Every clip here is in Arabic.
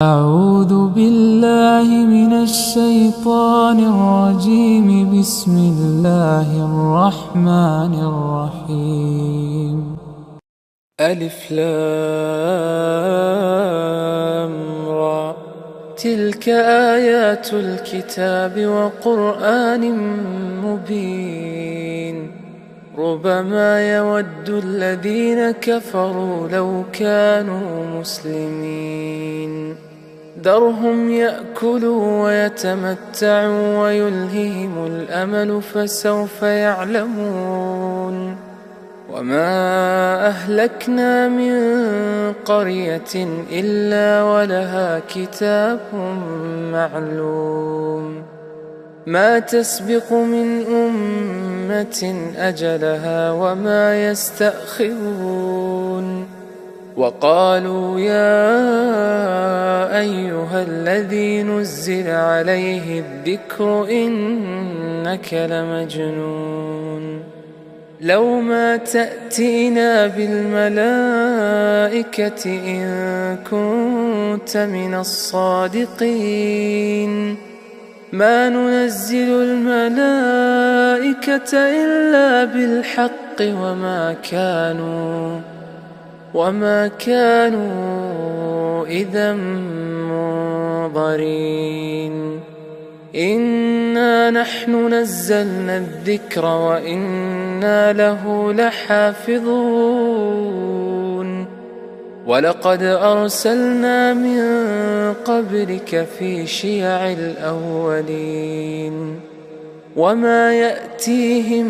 أعوذ بالله من الشيطان الرجيم. بسم الله الرحمن الرحيم. ألف لام را. تلك آيات الكتاب وقرآن مبين. ربما يود الذين كفروا لو كانوا مسلمين. ذرهم يأكلوا ويتمتعوا ويلههم الأمل فسوف يعلمون. وما أهلكنا من قرية إلا ولها كتاب معلوم. ما تسبق من أمة أجلها وما يستأخرون. وقالوا يا أيها الذي نزل عليه الذكر إنك لمجنون. لو ما تأتينا بالملائكة إن كنت من الصادقين. ما ننزل الملائكة إلا بالحق وما كانوا إذا منظرين. إنا نحن نزلنا الذكر وإنا له لحافظون. ولقد أرسلنا من قبلك في شيع الأولين. وما يأتيهم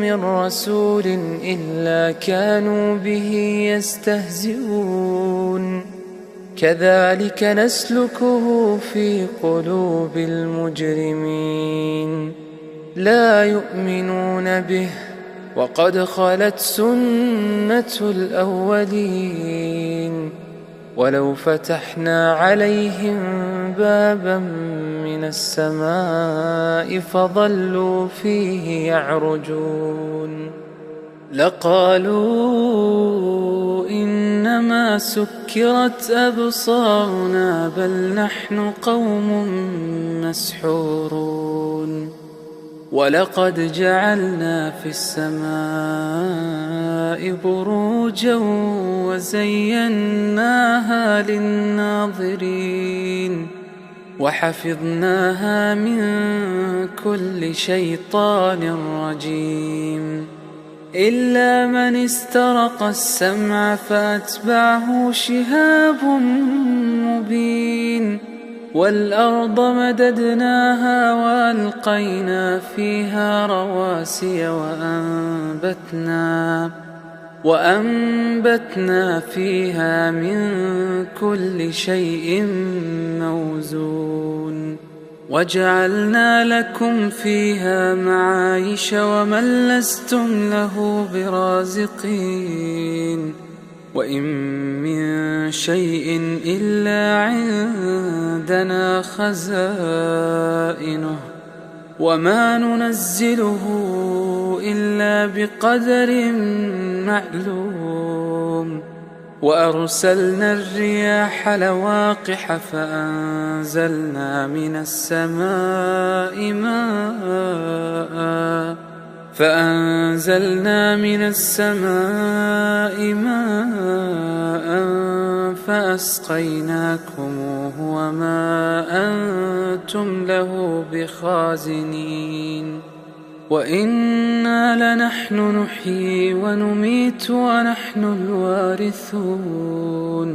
من رسول إلا كانوا به يستهزئون. كذلك نسلكه في قلوب المجرمين. لا يؤمنون به وقد خلت سنة الأولين. ولو فتحنا عليهم بابا من السماء فظلوا فيه يعرجون لقالوا إنما سكرت أبصارنا بل نحن قوم مسحورون. ولقد جعلنا في السماء بروجا وزيناها للناظرين. وحفظناها من كل شيطان رجيم. إلا من استرق السمع فأتبعه شهاب مبين. والأرض مددناها وألقينا فيها رواسي وأنبتنا فيها من كل شيء موزون. وجعلنا لكم فيها معايش ومن لستم له برازقين. وإن من شيء إلا عندنا خزائنه وما ننزله إلا بقدر معلوم. وأرسلنا الرياح لواقح فأنزلنا من السماء ماء فأسقيناكموه وما أنتم له بخازنين. وإنا لنحن نحيي ونميت ونحن الوارثون.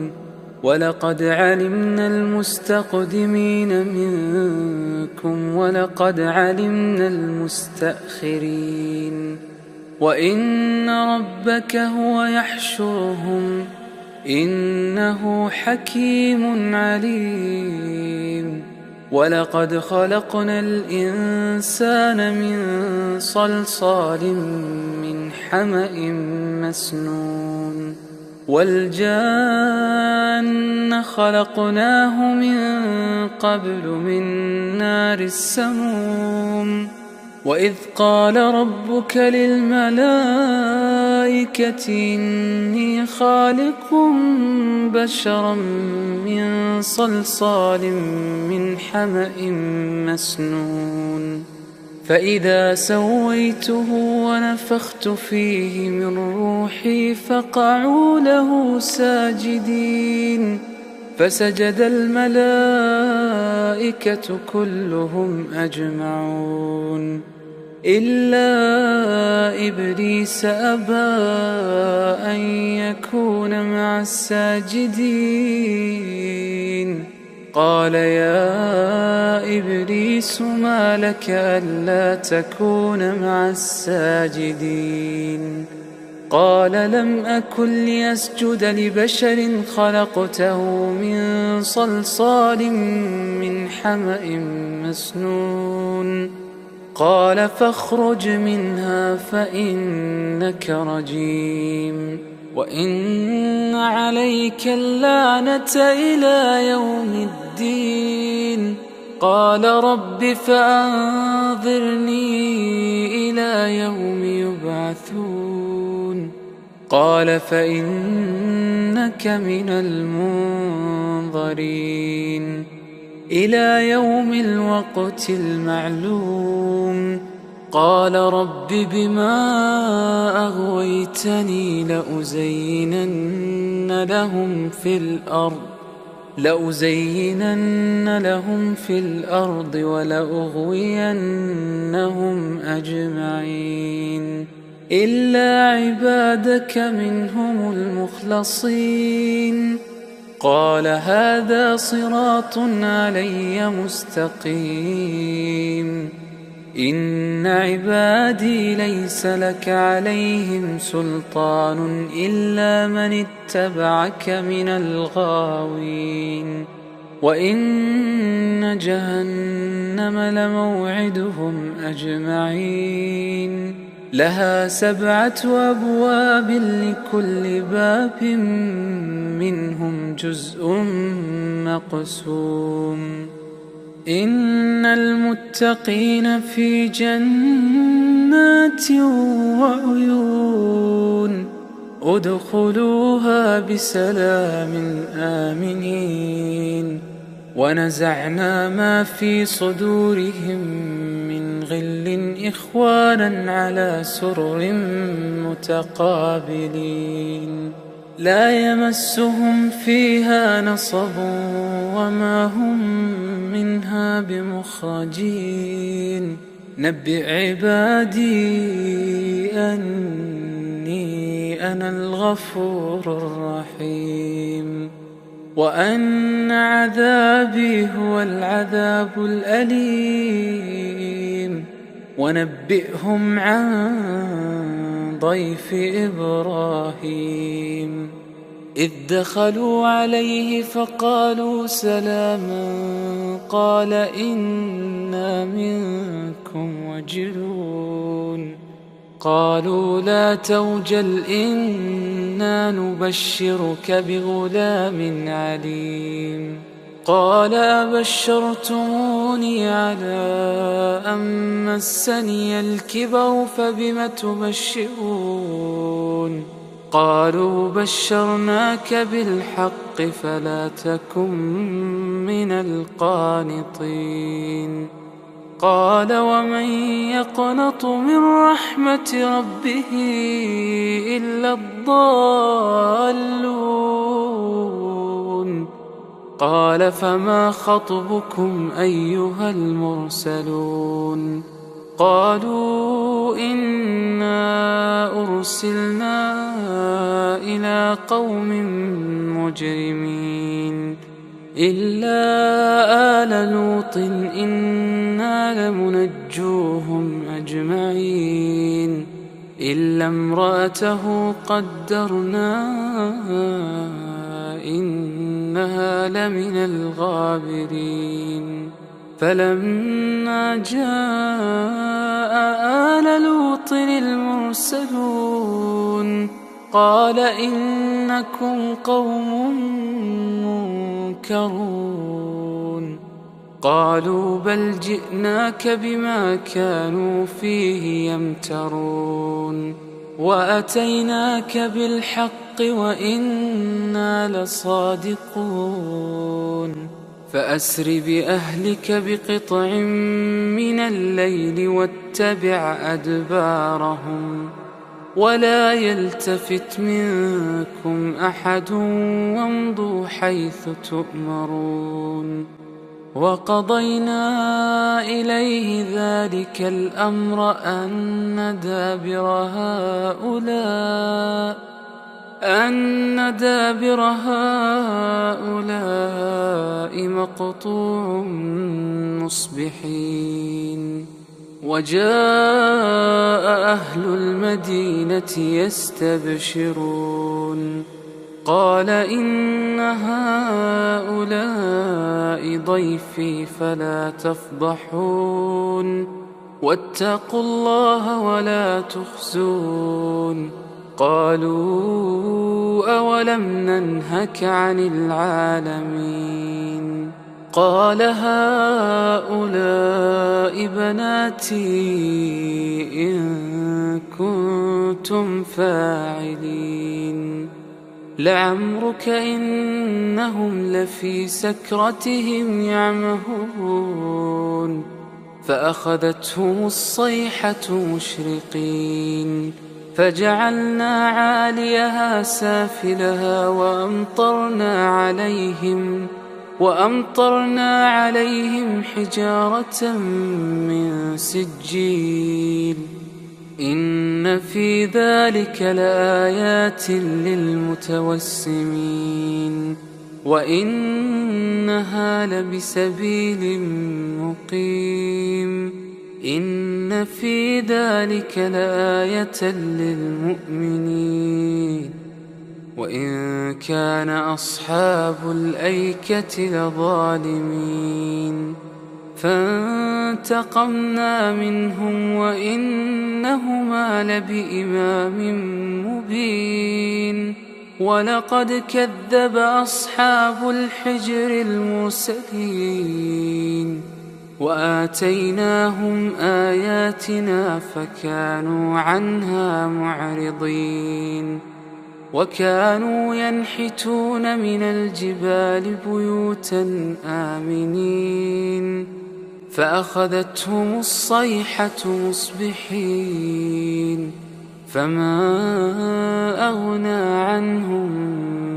ولقد علمنا المستقدمين منكم ولقد علمنا المستأخرين. وإن ربك هو يحشرهم إنه حكيم عليم. ولقد خلقنا الإنسان من صلصال من حمأ مسنون. والجان خلقناه من قبل من نار السموم. وإذ قال ربك للملائكة إني خالق بشرا من صلصال من حمأ مسنون فإذا سويته ونفخت فيه من روحي فقعوا له ساجدين فسجد الملائكة كلهم أجمعون إلا إبليس أبى أن يكون مع الساجدين قال يا إبليس ما لك ألا تكون مع الساجدين قال لم أكن لأسجد لبشر خلقته من صلصال من حمأ مسنون قال فاخرج منها فإنك رجيم وإن عليك اللعنة إلى يوم الدين قال رب فأنظرني إلى يوم يبعثون قال فإنك من المنظرين إلى يوم الوقت المعلوم قال رب بما أغويتني لأزينن لهم في الأرض ولأغوينهم أجمعين إلا عبادك منهم المخلصين قال هذا صراط علي مستقيم إن عبادي ليس لك عليهم سلطان إلا من اتبعك من الغاوين وإن جهنم لموعدهم أجمعين لها 7 أبواب لكل باب منهم جزء مقسوم إن المتقين في جنات وعيون ادخلوها بسلام آمنين ونزعنا ما في صدورهم من غل إخوانا على سرر متقابلين لا يمسهم فيها نصب وما هم منها بمخرجين نبئ عبادي أني أنا الغفور الرحيم وأن عذابي هو العذاب الأليم ونبئهم عن ضيف إبراهيم إذ دخلوا عليه فقالوا سلاما قال إنا منكم وجلون قالوا لا توجل إنا نبشرك بغلام عليم قال أبشرتموني على أن مسني الكبر فبم تبشرون قالوا بشرناك بالحق فلا تكن من القانطين قال ومن يقنط من رحمة ربه إلا الضالون قال فما خطبكم أيها المرسلون قالوا إنا أرسلنا إلى قوم مجرمين إلا آل لوط إنا لمنجوهم أجمعين إلا امرأته قدرنا إنها لمن الغابرين فلما جاء آل لوط المرسلون قال إنكم قوم منكرون قالوا بل جئناك بما كانوا فيه يمترون وأتيناك بالحق وإنا لصادقون فأسر بأهلك بقطع من الليل واتبع أدبارهم ولا يلتفت منكم أحد وامضوا حيث تؤمرون وقضينا إليه ذلك الأمر أن دابر هؤلاء مقطوع مصبحين وجاء أهل المدينة يستبشرون قال إن هؤلاء ضيفي فلا تفضحون واتقوا الله ولا تخزون قالوا أولم ننهك عن العالمين قال هؤلاء بناتي إن كنتم فاعلين لعمرك إنهم لفي سكرتهم يعمهون فأخذتهم الصيحة مشرقين فجعلنا عاليها سافلها وأمطرنا عليهم حجارة من سجيل إن في ذلك لآيات للمتوسمين وإنها لبسبيل مقيم إن في ذلك لآية للمؤمنين وإن كان أصحاب الأيكة لظالمين فانتقمنا منهم وإنهما لبإمام مبين ولقد كذب أصحاب الحجر المرسلين وآتيناهم آياتنا فكانوا عنها معرضين وكانوا ينحتون من الجبال بيوتا آمنين فأخذتهم الصيحة مصبحين فما أغنى عنهم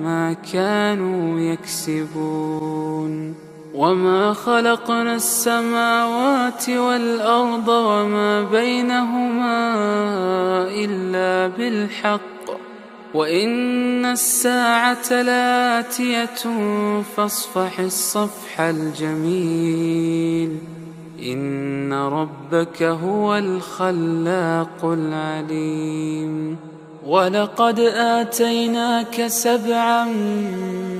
ما كانوا يكسبون وما خلقنا السماوات والأرض وما بينهما إلا بالحق وإن الساعة لآتية فاصفح الصفح الجميل إن ربك هو الخلاق العليم ولقد آتيناك 7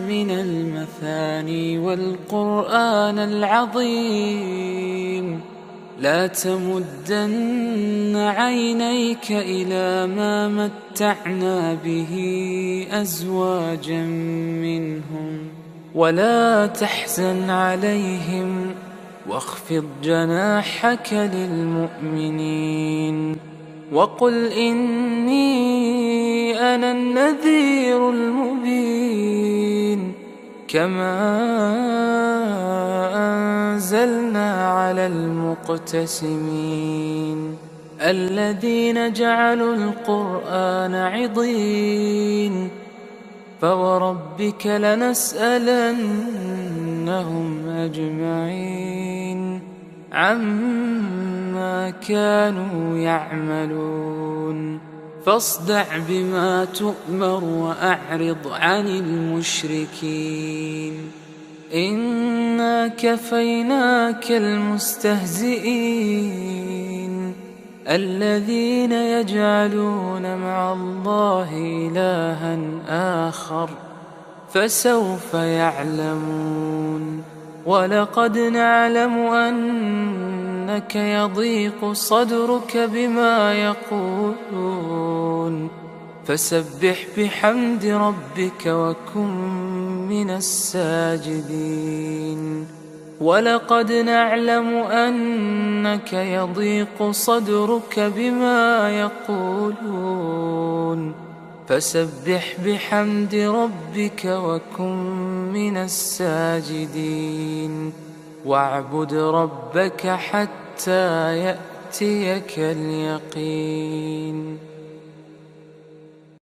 من المثاني والقرآن العظيم لا تمدن عينيك إلى ما متعنا به أزواجا منهم ولا تحزن عليهم واخفض جناحك للمؤمنين وقل إني أنا النذير المبين كما أنزلنا على المقتسمين الذين جعلوا القرآن عضين فوربك لنسألنهم أجمعين عما كانوا يعملون فاصدع بما تؤمر وأعرض عن المشركين إنا كفيناك المستهزئين الذين يجعلون مع الله إلها آخر فسوف يعلمون ولقد نعلم أنك يضيق صدرك بما يقولون فسبح بحمد ربك وكن من الساجدين ولقد نعلم أنك يضيق صدرك بما يقولون فسبح بحمد ربك وكن من الساجدين واعبد ربك حتى يأتيك اليقين.